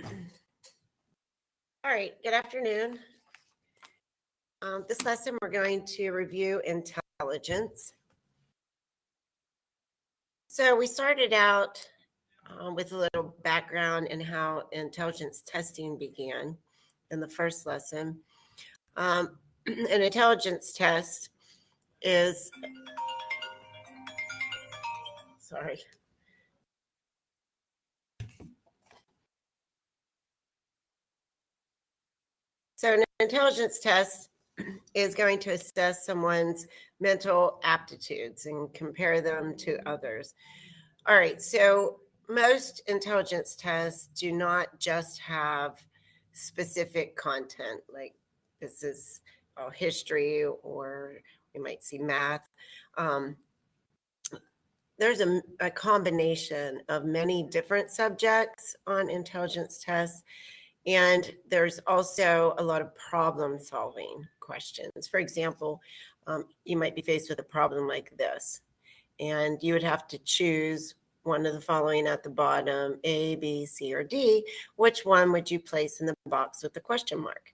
All right, good afternoon. This lesson we're going to review intelligence. So we started out with a little background in how intelligence testing began in the first lesson. An intelligence test is, sorry. So an intelligence test is going to assess someone's mental aptitudes and compare them to others. All right, so most intelligence tests do not just have specific content, like this is history, or we might see math. There's a combination of many different subjects on intelligence tests, and there's also a lot of problem solving questions. For example, you might be faced with a problem like this, and you would have to choose one of the following at the bottom, A, B, C, or D. Which one would you place in the box with the question mark?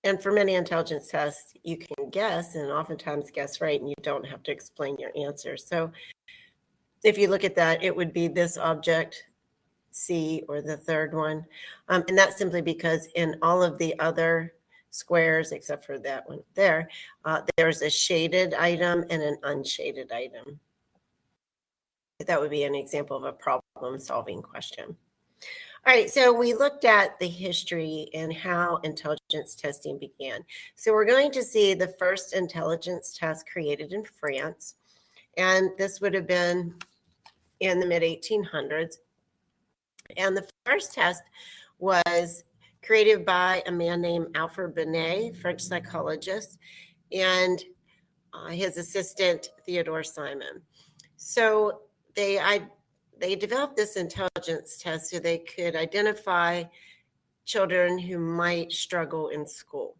And for many intelligence tests, you can guess, and oftentimes guess right, and you don't have to explain your answer. So if you look at that, it would be this object, C, or the third one. And that's simply because in all of the other squares, except for that one there, there's a shaded item and an unshaded item. That would be an example of a problem-solving question. All right, so we looked at the history and how intelligence testing began. So we're going to see the first intelligence test created in France, and this would have been in the mid-1800s. And the first test was created by a man named Alfred Binet, French psychologist, and his assistant, Theodore Simon. So they developed this intelligence test so they could identify children who might struggle in school.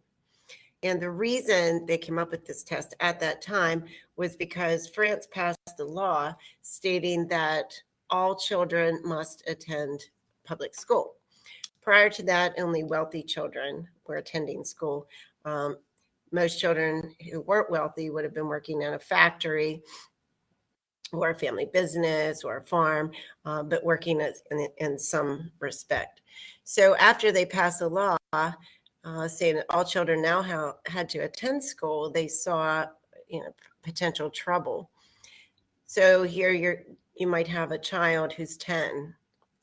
And the reason they came up with this test at that time was because France passed a law stating that all children must attend public school. Prior to that, only wealthy children were attending school. Most children who weren't wealthy would have been working in a factory or a family business or a farm, but working in some respect. So after they passed a law saying that all children now had to attend school, they saw potential trouble. So here you might have a child who's 10,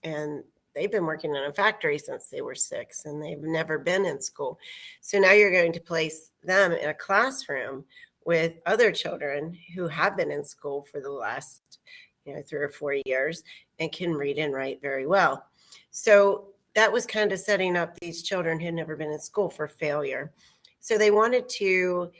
and they've been working in a factory since they were 6, and they've never been in school. So now you're going to place them in a classroom with other children who have been in school for the last 3 or 4 years and can read and write very well. So that was kind of setting up these children who had never been in school for failure. So they wanted to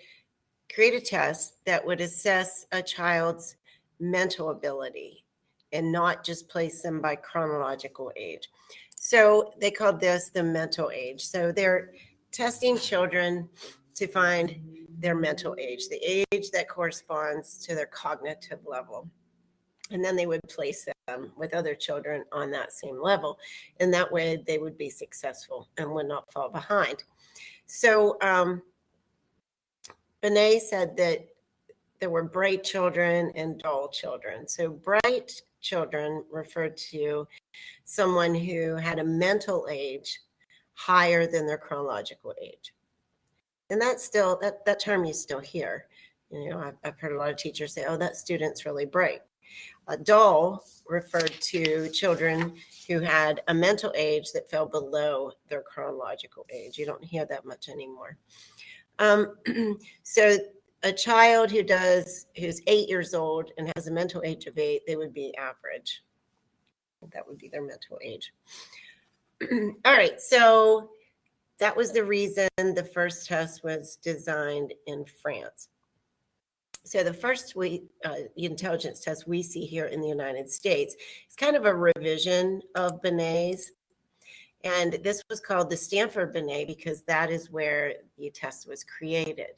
create a test that would assess a child's mental ability and not just place them by chronological age. So they called this the mental age. So they're testing children to find their mental age, the age that corresponds to their cognitive level. And then they would place them with other children on that same level. And that way they would be successful and would not fall behind. So Binet said that there were bright children and dull children. So bright children referred to someone who had a mental age higher than their chronological age. And that's still, that term you still hear. I've heard a lot of teachers say, oh, that student's really bright. Dull referred to children who had a mental age that fell below their chronological age. You don't hear that much anymore. So a child who's 8 years old and has a mental age of 8, they would be average. That would be their mental age. All right, so that was the reason the first test was designed in France. So the first intelligence test we see here in the United States is kind of a revision of Binet's. And this was called the Stanford Binet because that is where the test was created.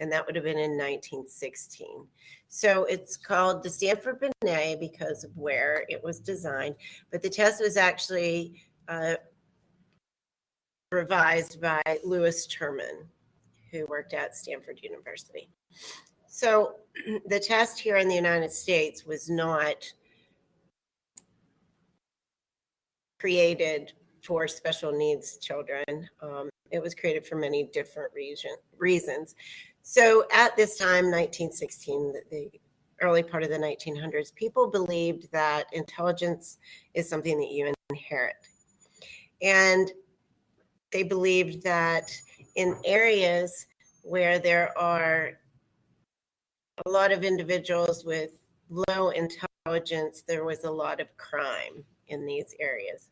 and that would have been in 1916. So it's called the Stanford-Binet because of where it was designed, but the test was actually revised by Lewis Terman, who worked at Stanford University. So the test here in the United States was not created for special needs children. It was created for many different reasons. So at this time, 1916, the early part of the 1900s, people believed that intelligence is something that you inherit. And they believed that in areas where there are a lot of individuals with low intelligence, there was a lot of crime in these areas.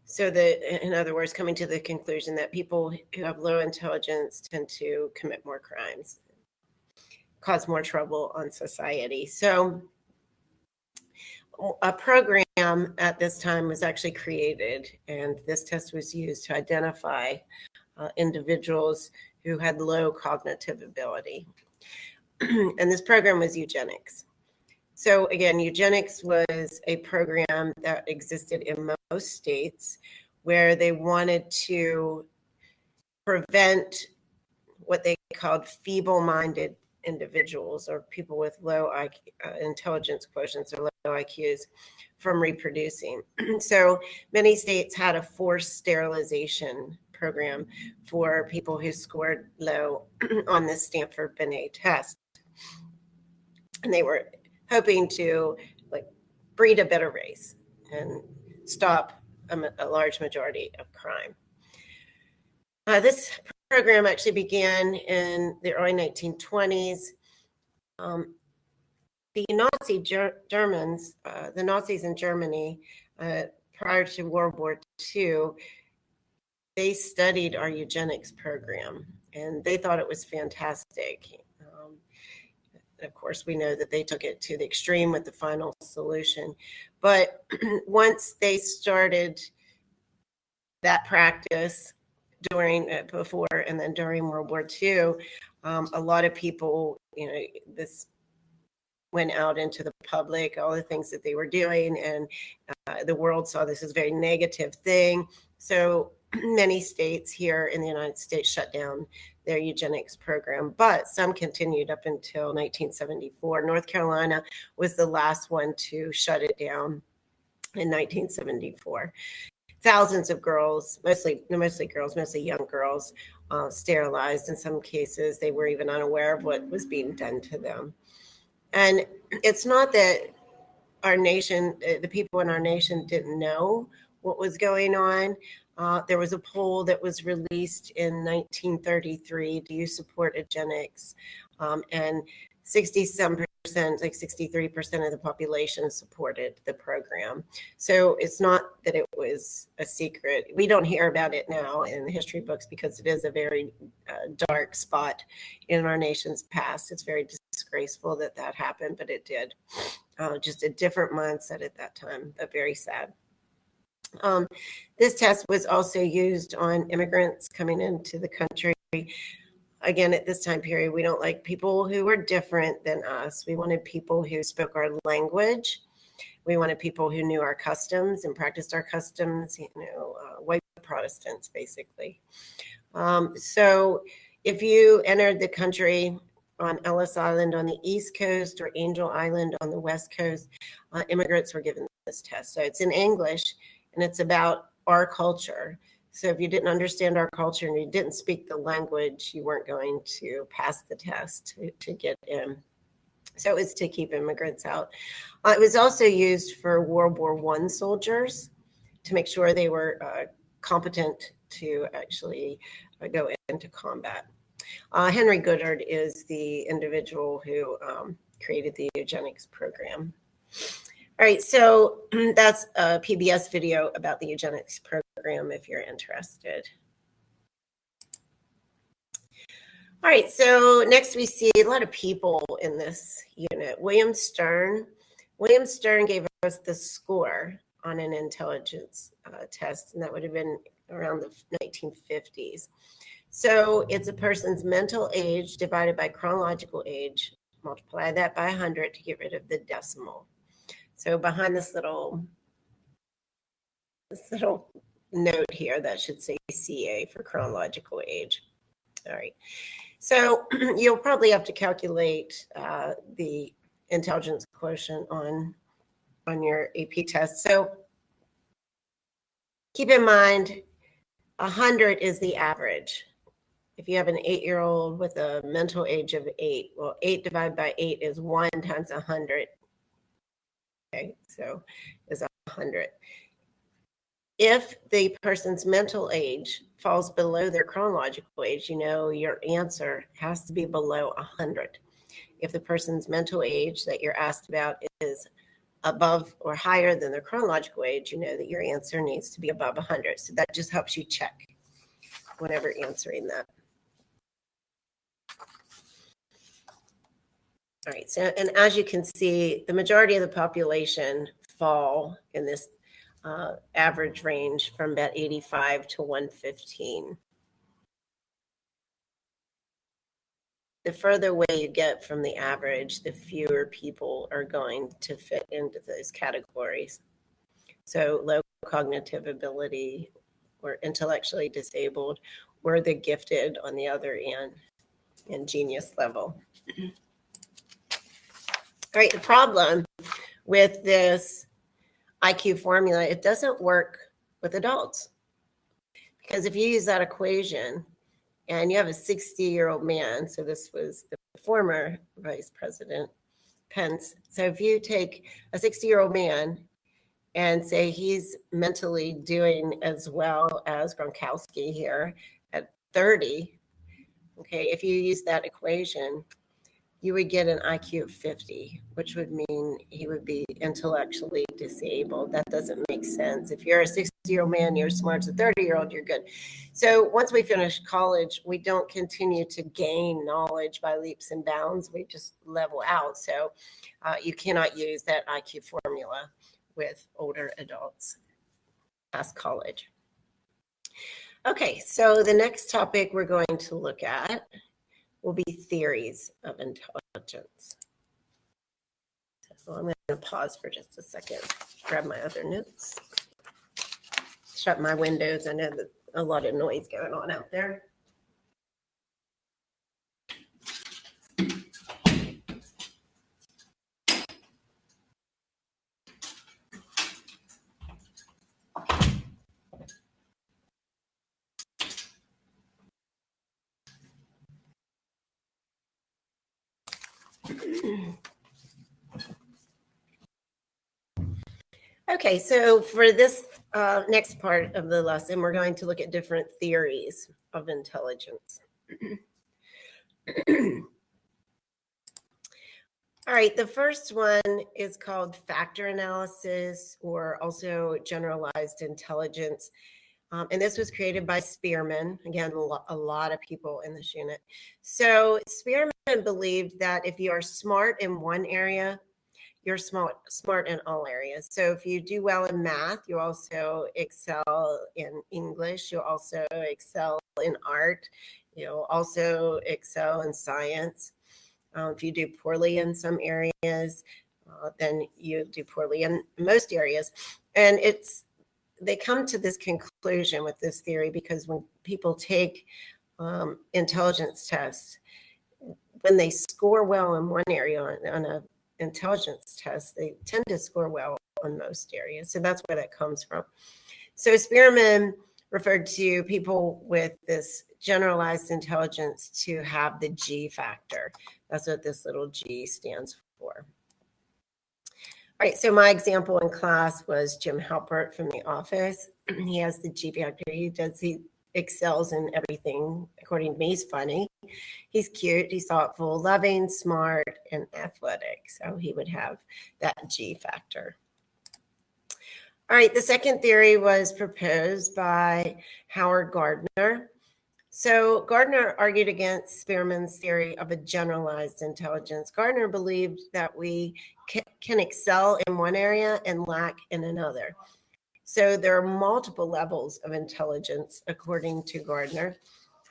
So in other words, coming to the conclusion that people who have low intelligence tend to commit more crimes, cause more trouble on society. So a program at this time was actually created, and this test was used to identify individuals who had low cognitive ability. And this program was eugenics. So again, eugenics was a program that existed in most states where they wanted to prevent what they called feeble-minded individuals or people with low intelligence quotients or low IQs from reproducing. So many states had a forced sterilization program for people who scored low on the Stanford-Binet test. And they were hoping to breed a better race and stop a large majority of crime. This program actually began in the early 1920s. The Nazi Germans, the Nazis in Germany, prior to World War II, they studied our eugenics program, and they thought it was fantastic. Of course, we know that they took it to the extreme with the final solution. But once they started that practice before and then during World War II, a lot of people, this went out into the public, all the things that they were doing, and the world saw this as a very negative thing. So many states here in the United States shut down their eugenics program, but some continued up until 1974. North Carolina was the last one to shut it down in 1974. Thousands of girls, mostly girls, mostly young girls, sterilized. In some cases, they were even unaware of what was being done to them. And it's not that our nation, the people in our nation didn't know what was going on. There was a poll that was released in 1933, do you support eugenics? And 60-some%, like 63% of the population supported the program. So it's not that it was a secret. We don't hear about it now in the history books because it is a very dark spot in our nation's past. It's very disgraceful that happened, but it did. Just a different mindset at that time, but very sad. This test was also used on immigrants coming into the country. Again, at this time period, we don't like people who were different than us. We wanted people who spoke our language. We wanted people who knew our customs and practiced our customs, white Protestants, basically. So if you entered the country on Ellis Island on the East Coast or Angel Island on the West Coast, immigrants were given this test. So it's in English, and it's about our culture. So if you didn't understand our culture and you didn't speak the language, you weren't going to pass the test to get in. So it's to keep immigrants out. It was also used for World War I soldiers to make sure they were competent to actually go into combat. Henry Goddard is the individual who created the eugenics program. All right, so that's a PBS video about the eugenics program if you're interested. All right, so next we see a lot of people in this unit. William Stern. William Stern gave us the score on an intelligence test, and that would have been around the 1950s. So it's a person's mental age divided by chronological age. Multiply that by 100 to get rid of the decimal. So behind this little note here, that should say CA for chronological age. All right. So you'll probably have to calculate the intelligence quotient on your AP test. So keep in mind, 100 is the average. If you have an 8-year-old with a mental age of 8, well, 8 divided by 8 is 1 times 100. Okay, so it's 100. If the person's mental age falls below their chronological age, you know your answer has to be below 100. If the person's mental age that you're asked about is above or higher than their chronological age, you know that your answer needs to be above 100. So that just helps you check whenever answering that. All right, so, and as you can see, the majority of the population fall in this average range from about 85 to 115. The further away you get from the average, the fewer people are going to fit into those categories. So low cognitive ability or intellectually disabled, or the gifted on the other end in genius level. All right, the problem with this IQ formula, it doesn't work with adults. Because if you use that equation and you have a 60-year-old man, so this was the former Vice President Pence. So if you take a 60-year-old man and say he's mentally doing as well as Gronkowski here at 30, okay, if you use that equation, you would get an IQ of 50, which would mean he would be intellectually disabled. That doesn't make sense. If you're a 60-year-old man, you're smart as a 30-year-old, you're good. So once we finish college, we don't continue to gain knowledge by leaps and bounds. We just level out. So you cannot use that IQ formula with older adults past college. Okay, so the next topic we're going to look at will be theories of intelligence. So I'm going to pause for just a second, grab my other notes, shut my windows. I know that a lot of noise going on out there. Okay, so for this next part of the lesson, we're going to look at different theories of intelligence. All right, the first one is called factor analysis, or also generalized intelligence. And this was created by Spearman. Again, a lot of people in this unit. So Spearman believed that if you are smart in one area, you're smart in all areas. So if you do well in math, you also excel in English. You'll also excel in art. You'll also excel in science. If you do poorly in some areas, then you do poorly in most areas. And they come to this conclusion with this theory because when people take intelligence tests, when they score well in one area on a intelligence test, they tend to score well on most areas. So that's where that comes from. So Spearman referred to people with this generalized intelligence to have the G factor. That's what this little G stands for. All right, so my example in class was Jim Halpert from The Office. He has the G factor. He excels in everything. According to me, he's funny. He's cute, he's thoughtful, loving, smart, and athletic. So he would have that G factor. All right, the second theory was proposed by Howard Gardner. So Gardner argued against Spearman's theory of a generalized intelligence. Gardner believed that we can excel in one area and lack in another. So there are multiple levels of intelligence, according to Gardner.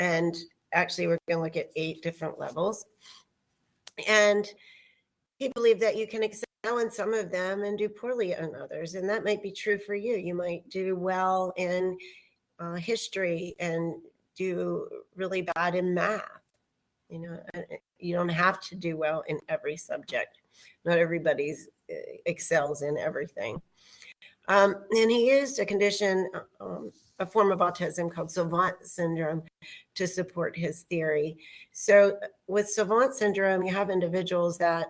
And actually, we're going to look at 8 different levels. And he believed that you can excel in some of them and do poorly in others. And that might be true for you. You might do well in history and do really bad in math. You don't have to do well in every subject. Not everybody's excels in everything. And he used a condition, a form of autism called savant syndrome to support his theory. So with savant syndrome, you have individuals that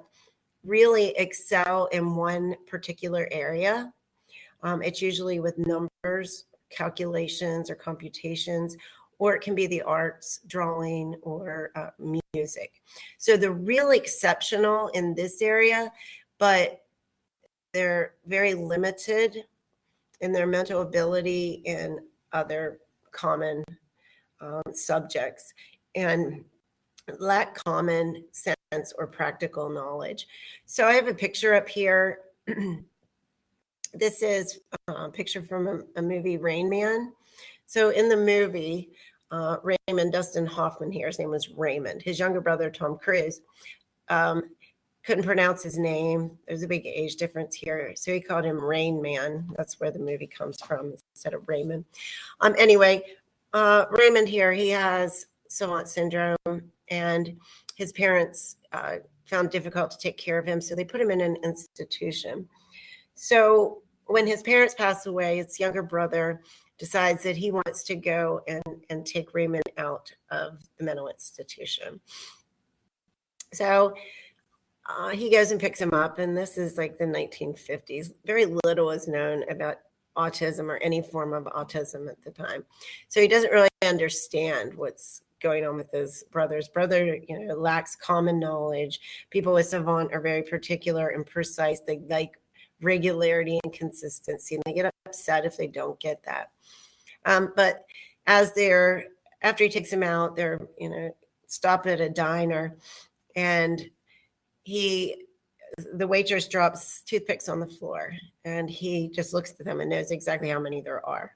really excel in one particular area. It's usually with numbers, calculations, or computations, or it can be the arts, drawing, or music. So they're really exceptional in this area, but they're very limited in their mental ability in other common subjects and lack common sense or practical knowledge. So I have a picture up here. This is a picture from a movie, Rain Man. So in the movie, Raymond, Dustin Hoffman here, his name was Raymond. His younger brother, Tom Cruise, couldn't pronounce his name. There's a big age difference here. So he called him Rain Man. That's where the movie comes from instead of Raymond. Anyway, Raymond here, he has savant syndrome, and his parents found it difficult to take care of him. So they put him in an institution. So when his parents pass away, his younger brother decides that he wants to go and take Raymond out of the mental institution. So he goes and picks him up, and this is like the 1950s. Very little is known about autism or any form of autism at the time. So he doesn't really understand what's going on with his brother's brother, lacks common knowledge. People with savant are very particular and precise. They like regularity and consistency, and they get upset if they don't get that. But after he takes him out, they're, stop at a diner, and the waitress drops toothpicks on the floor, and he just looks at them and knows exactly how many there are.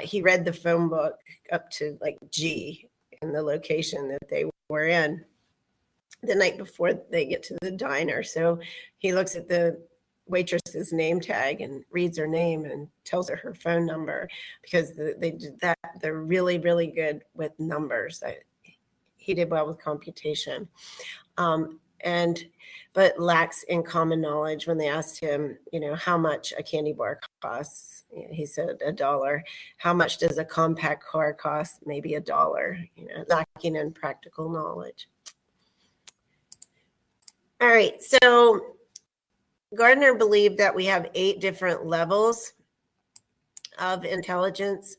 He read the phone book up to like G in the location that they were in the night before they get to the diner. So he looks at the waitress's name tag and reads her name and tells her phone number, because they did that. They're really, really good with numbers. He did well with computation. But lacks in common knowledge. When they asked him, how much a candy bar costs, he said $1. How much does a compact car cost? Maybe $1. Lacking in practical knowledge. All right, so Gardner believed that we have 8 different levels of intelligence,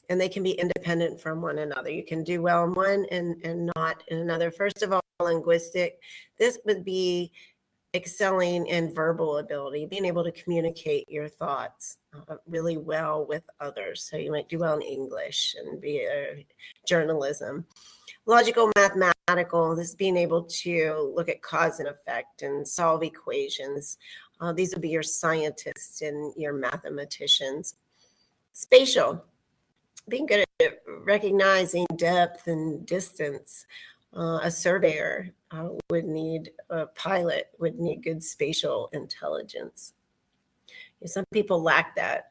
and they can be independent from one another. You can do well in one and not in another. First of all, linguistic. This would be excelling in verbal ability, being able to communicate your thoughts really well with others. So you might do well in English and be journalism. Logical, mathematical, this is being able to look at cause and effect and solve equations. These would be your scientists and your mathematicians. Spatial, being good at recognizing depth and distance. A surveyor would need, a pilot would need good spatial intelligence. Some people lack that.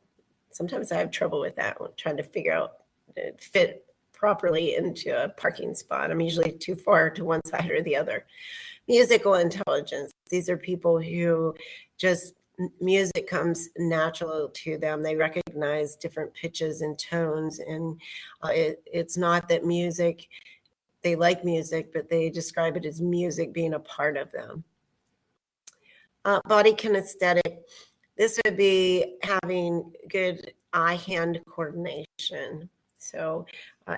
Sometimes I have trouble with that, trying to figure out to fit properly into a parking spot. I'm usually too far to one side or the other. Musical intelligence. These are people who just, music comes natural to them. They recognize different pitches and tones. And it's not that they like music, but they describe it as music being a part of them. Body kinesthetic. This would be having good eye-hand coordination. So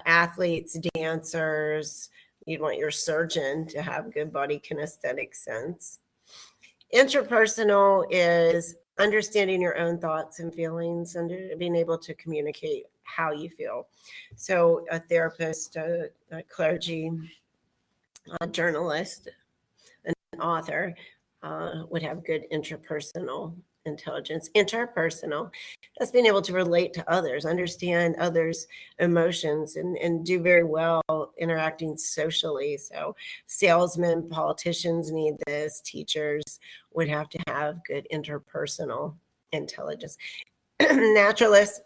athletes, dancers, you'd want your surgeon to have good body kinesthetic sense. Interpersonal is understanding your own thoughts and feelings and being able to communicate how you feel. So a therapist, a clergy, a journalist, an author would have good interpersonal intelligence. Interpersonal, that's being able to relate to others, understand others' emotions, and do very well interacting socially. So salesmen, politicians need this. Teachers would have to have good interpersonal intelligence. Naturalists,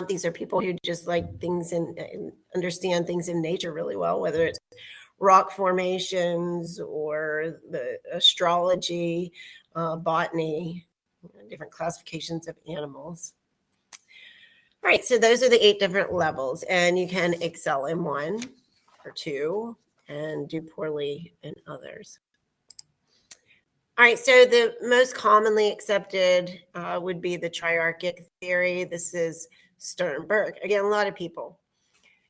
these are people who just like things and understand things in nature really well, whether it's rock formations or the astrology, botany, different classifications of animals. All right, so those are the 8 different levels, and you can excel in one or two and do poorly in others. All right, so the most commonly accepted would be the triarchic theory. This is Sternberg. Again, a lot of people.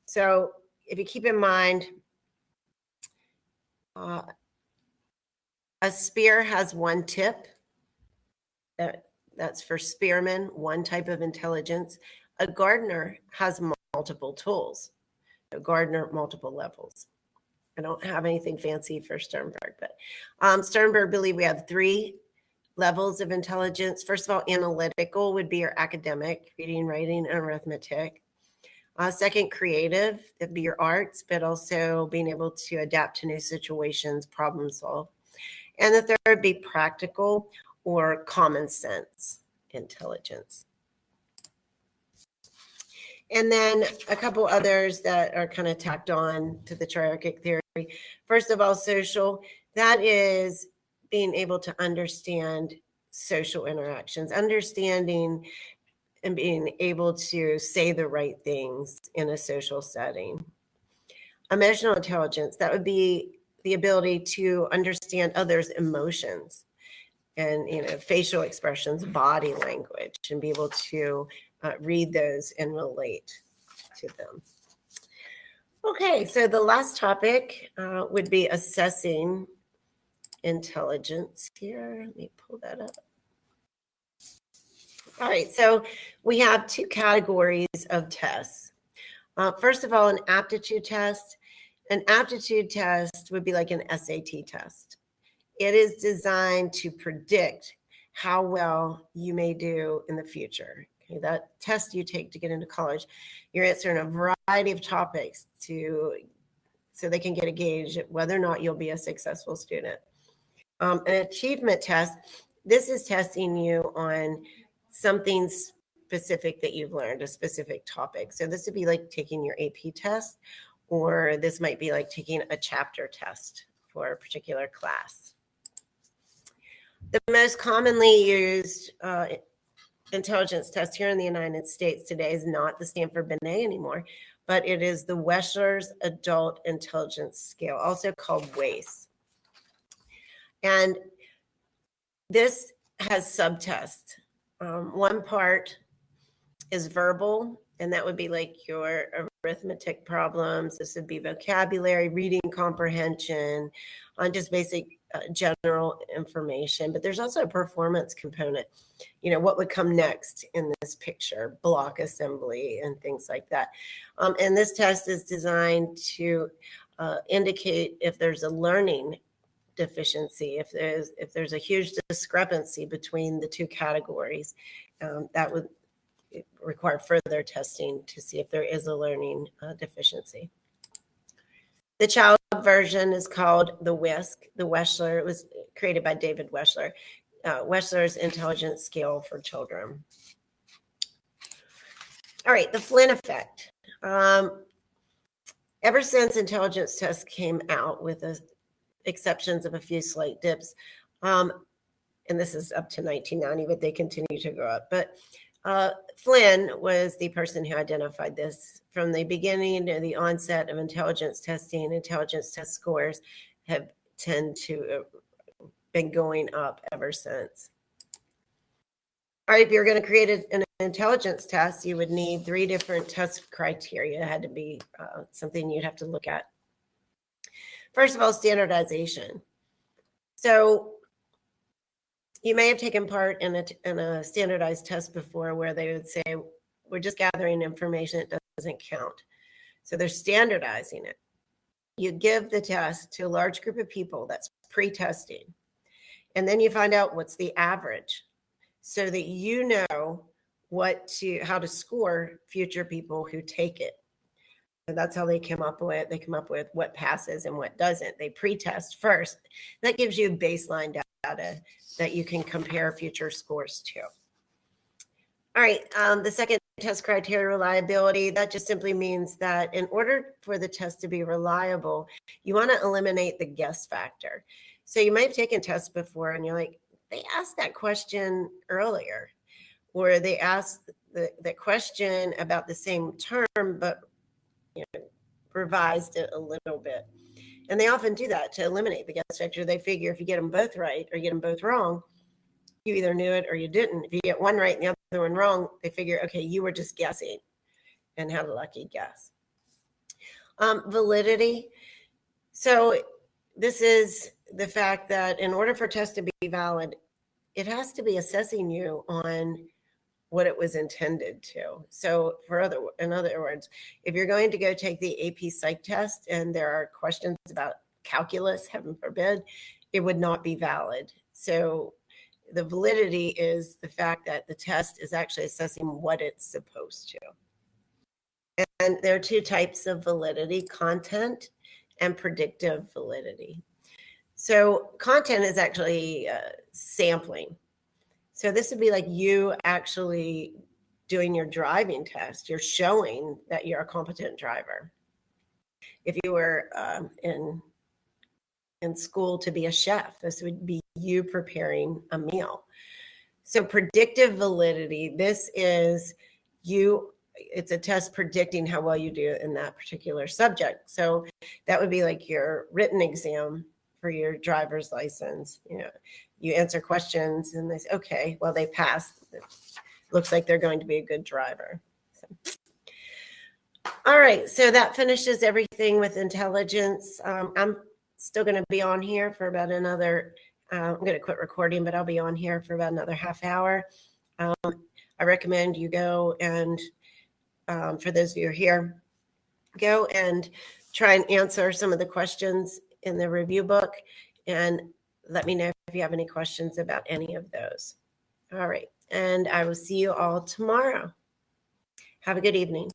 So if you keep in mind, a spear has one tip. That's for spearmen, one type of intelligence. A gardener has multiple tools. A gardener, multiple levels. I don't have anything fancy for Sternberg, but Sternberg believed we have 3 levels of intelligence. First of all, analytical would be your academic, reading, writing, and arithmetic. Second, creative, that'd be your arts, but also being able to adapt to new situations, problem solve. And the third would be practical or common sense intelligence. And then a couple others that are kind of tacked on to the triarchic theory. First of all, social, that is being able to understand social interactions, understanding and being able to say the right things in a social setting. Emotional intelligence, that would be the ability to understand others' emotions and facial expressions, body language, and be able to read those and relate to them. Okay, so the last topic would be assessing intelligence here. Let me pull that up. All right, so we have 2 categories of tests. First of all, an aptitude test. An aptitude test would be like an SAT test. It is designed to predict how well you may do in the future. Okay, that test you take to get into college, you're answering a variety of topics so they can get a gauge at whether or not you'll be a successful student. An achievement test, this is testing you on something specific that you've learned, a specific topic. So this would be like taking your AP test, or this might be like taking a chapter test for a particular class. The most commonly used intelligence test here in the United States today is not the Stanford Binet anymore, but it is the Wechsler's Adult Intelligence Scale, also called WAIS. And this has subtests. One part is verbal, and that would be like your arithmetic problems. This would be vocabulary, reading comprehension, on just basic general information. But there's also a performance component. What would come next in this picture, block assembly and things like that. And this test is designed to indicate if there's a learning deficiency, if there's a huge discrepancy between the 2 categories, that would require further testing to see if there is a learning deficiency. The child version is called the WISC, the Wechsler. It was created by David Wechsler, Wechsler's Intelligence Scale for Children. All right, the Flynn effect. Ever since intelligence tests came out, with the exceptions of a few slight dips, and this is up to 1990, but they continue to go up. But Flynn was the person who identified this. From the beginning to the onset of intelligence testing, intelligence test scores have tend to been going up ever since. All right, if you're going to create an intelligence test, you would need 3 different test criteria. It had to be something you'd have to look at. First of all, standardization. So you may have taken part in a standardized test before where they would say, we're just gathering information, it doesn't count. So they're standardizing it. You give the test to a large group of people, that's pre-testing. And then you find out what's the average. so that you know how to score future people who take it. And that's how they come up with what passes and what doesn't. They pre-test first. That gives you baseline data that you can compare future scores to. All right, the second test criteria, reliability, that just simply means that in order for the test to be reliable, you want to eliminate the guess factor. So you might have taken tests before and you're like, they asked that question earlier, or they asked the question about the same term, but revised it a little bit. And they often do that to eliminate the guess factor. They figure if you get them both right or you get them both wrong, you either knew it or you didn't. If you get one right and the other one wrong, they figure, okay, you were just guessing and had a lucky guess. Validity. So this is the fact that in order for a test to be valid, it has to be assessing you on what it was intended to. So in other words, if you're going to go take the AP Psych test and there are questions about calculus, heaven forbid, it would not be valid. So the validity is the fact that the test is actually assessing what it's supposed to. And there are two types of validity: content and predictive validity. So content is actually sampling. So this would be like you actually doing your driving test. You're showing that you're a competent driver. If you were in school to be a chef, this would be you preparing a meal. So predictive validity, this is it's a test predicting how well you do in that particular subject. So that would be like your written exam for your driver's license. You answer questions and they say, okay, well, they passed. It looks like they're going to be a good driver. So. All right, so that finishes everything with intelligence. I'm still going to be on here for about another, I'm going to quit recording, but I'll be on here for about another half hour. I recommend you go and, for those of you who are here, go and try and answer some of the questions in the review book and let me know if you have any questions about any of those. All right, and I will see you all tomorrow. Have a good evening.